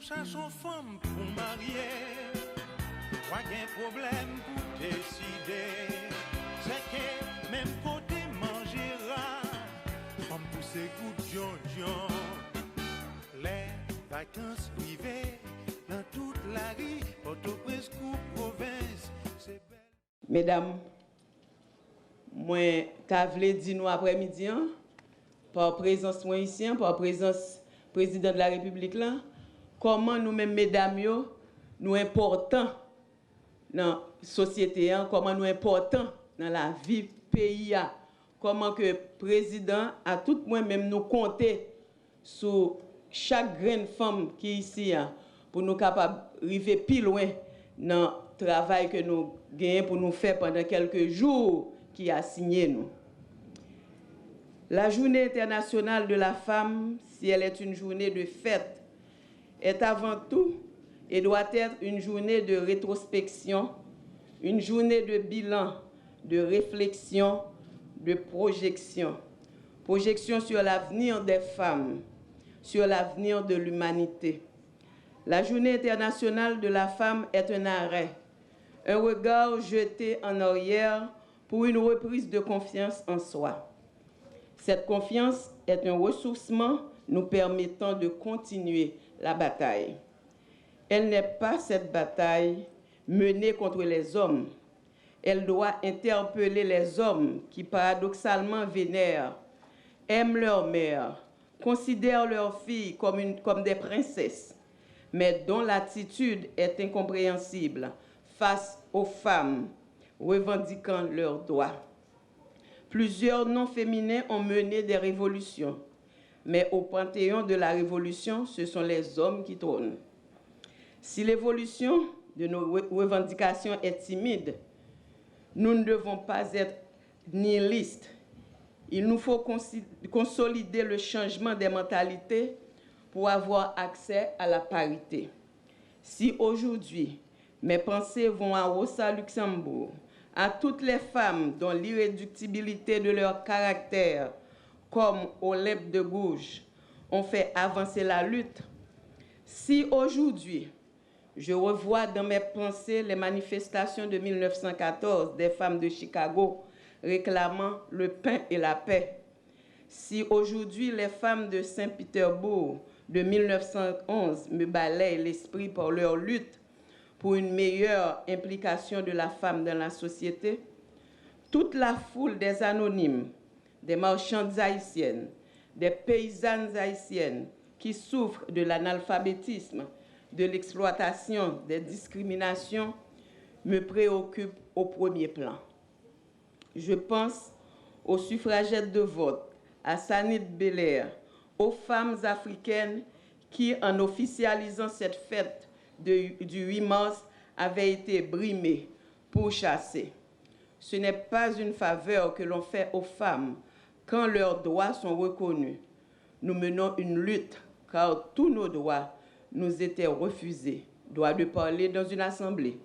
chercher une femme pour marier, pas de problème pour décider. C'est que même côté mangera, femme pour ses coups de les vacances privées dans toute la rue, Port-au-Prince ou province, c'est belle. Mesdames, moi, t'avais dit nous après-midi, par présence moi ici, par présence président de la République là, comment nous-mêmes, mesdames, nous importants dans la société, comment nous importants dans la vie pays, comment que président a tout moi-même nous compter sur chaque grande femme qui est ici pour nous capables d'arriver plus loin dans le travail que nous gagnons pour nous faire pendant quelques jours qui a signé nous. La journée internationale de la femme, si elle est une journée de fête, est avant tout et doit être une journée de rétrospection, une journée de bilan, de réflexion, de projection. Projection sur l'avenir des femmes, sur l'avenir de l'humanité. La journée internationale de la femme est un arrêt, un regard jeté en arrière pour une reprise de confiance en soi. Cette confiance est un ressourcement nous permettant de continuer la bataille. Elle n'est pas cette bataille menée contre les hommes. Elle doit interpeller les hommes qui paradoxalement vénèrent, aiment leur mère, considèrent leurs filles comme des princesses, mais dont l'attitude est incompréhensible face aux femmes revendiquant leurs droits. Plusieurs noms féminins ont mené des révolutions, mais au panthéon de la révolution, ce sont les hommes qui trônent. Si l'évolution de nos revendications est timide, nous ne devons pas être nihilistes. Il nous faut consolider le changement des mentalités pour avoir accès à la parité. Si aujourd'hui, mes pensées vont à Rosa Luxembourg, à toutes les femmes dont l'irréductibilité de leur caractère, comme Olympe de Gouges, ont fait avancer la lutte, si aujourd'hui, je revois dans mes pensées les manifestations de 1914 des femmes de Chicago réclamant le pain et la paix, si aujourd'hui les femmes de Saint-Pétersbourg de 1911 me balayent l'esprit par leur lutte pour une meilleure implication de la femme dans la société, toute la foule des anonymes, des marchandes haïtiennes, des paysannes haïtiennes qui souffrent de l'analphabétisme, de l'exploitation, des discriminations, me préoccupe au premier plan. Je pense aux suffragettes de vote, à Sanit Belair, aux femmes africaines qui, en officialisant cette fête du 8 mars, avaient été brimées, pourchassées. Ce n'est pas une faveur que l'on fait aux femmes quand leurs droits sont reconnus. Nous menons une lutte car tous nos droits nous étaient refusés. Droit de parler dans une assemblée,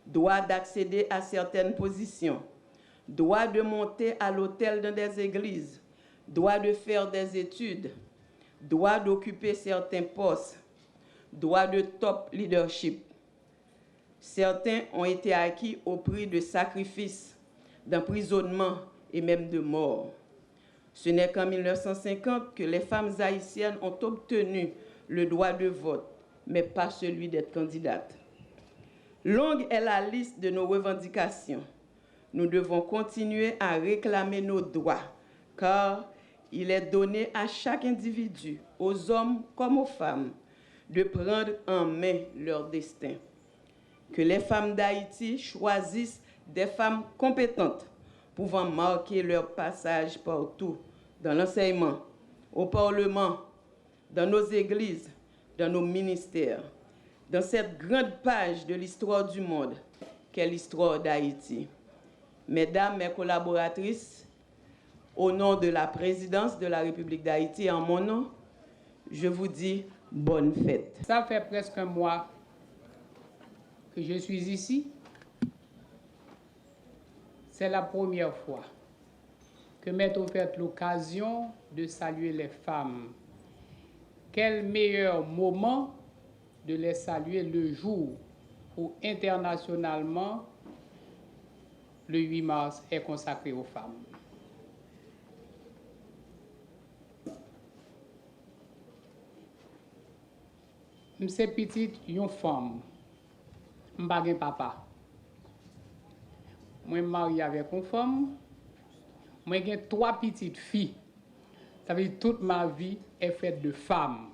droit d'accéder à certaines positions, droit de monter à l'autel dans des églises, droit de faire des études, droit d'occuper certains postes, droit de top leadership. Certains ont été acquis au prix de sacrifices, d'emprisonnement et même de mort. Ce n'est qu'en 1950 que les femmes haïtiennes ont obtenu le droit de vote, mais pas celui d'être candidates. Longue est la liste de nos revendications. Nous devons continuer à réclamer nos droits, car il est donné à chaque individu, aux hommes comme aux femmes, de prendre en main leur destin. Que les femmes d'Haïti choisissent des femmes compétentes, pouvant marquer leur passage partout, dans l'enseignement, au Parlement, dans nos églises, dans nos ministères, dans cette grande page de l'histoire du monde qu'est l'histoire d'Haïti. Mesdames, mes collaboratrices, au nom de la présidence de la République d'Haïti et en mon nom, je vous dis bonne fête. Ça fait presque un mois que je suis ici. C'est la première fois que m'est offerte l'occasion de saluer les femmes. Quel meilleur moment de les saluer le jour où internationalement le 8 mars est consacré aux femmes. M'se petite yon femme, m'pa gen papa. Moi marié avec une femme, moi j'ai 3 petites filles. Ça veut dire toute ma vie est faite de femmes.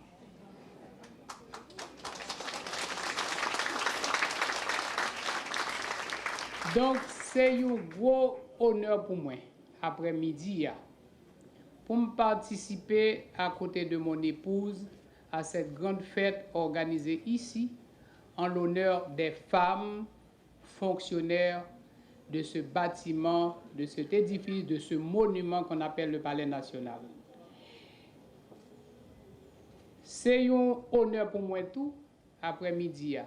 Donc c'est un gros honneur pour moi après-midi pour me participer à côté de mon épouse à cette grande fête organisée ici en l'honneur des femmes fonctionnaires de ce bâtiment, de cet édifice, de ce monument qu'on appelle le Palais national. C'est un honneur pour moi tout après-midi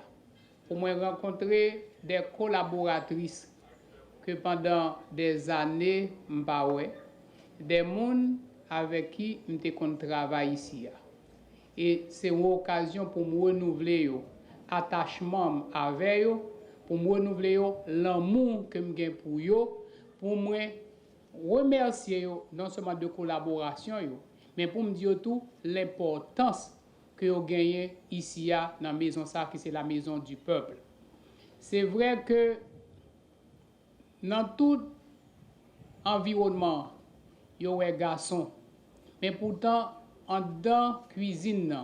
pour moi rencontrer des collaboratrices que pendant des années m'paoué, des gens avec qui m'te travaille ici. Et c'est une occasion pour me renouveler attachement avec eux, pour me renouveler l'amour que j'ai pour eux, pour me remercier non seulement de collaboration, mais pour me dire tout l'importance que vous gagnez ici dans la maison ça, qui c'est la maison du peuple. C'est vrai que dans tout environnement, il y a des garçons, mais pourtant, en dedans cuisine,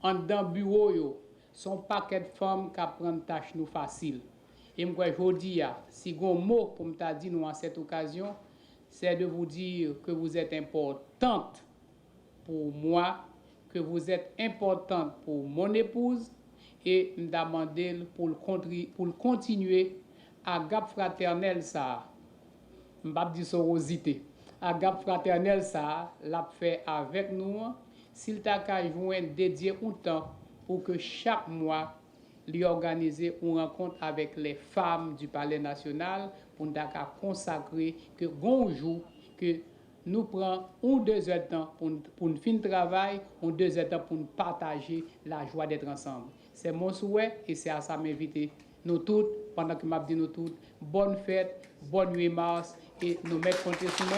en dedans bureau, son paquet de femmes qui prennent tâche nous facile. Et moi je dis, si un mot pour me dire nous en cette occasion, c'est de vous dire que vous êtes importante pour moi, que vous êtes importante pour mon épouse, et me demander pour continuer à gap fraternel ça. M'pa dire sorosité. À gap fraternel ça, l'a fait avec nous. S'il t'a qu'à joindre dédié un temps pour que chaque mois lui organiser une rencontre avec les femmes du Palais national pour nous consacrer que bonjour que nous prenons 1 ou 2 heures de temps pour nous finir le travail, 1 ou 2 heures de temps pour nous partager la joie d'être ensemble. C'est mon souhait et c'est à ça m'inviter nous toutes, pendant que m'a dit nous toutes, bonne fête, bonne 8 mars et nous mettre compter sur moi.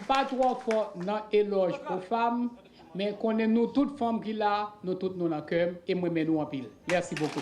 Pas trop fort dans éloge pour femmes, mais qu'on est nous toutes femmes qui là, nous toutes nous dans le cœur et moi nous en pile. Merci beaucoup.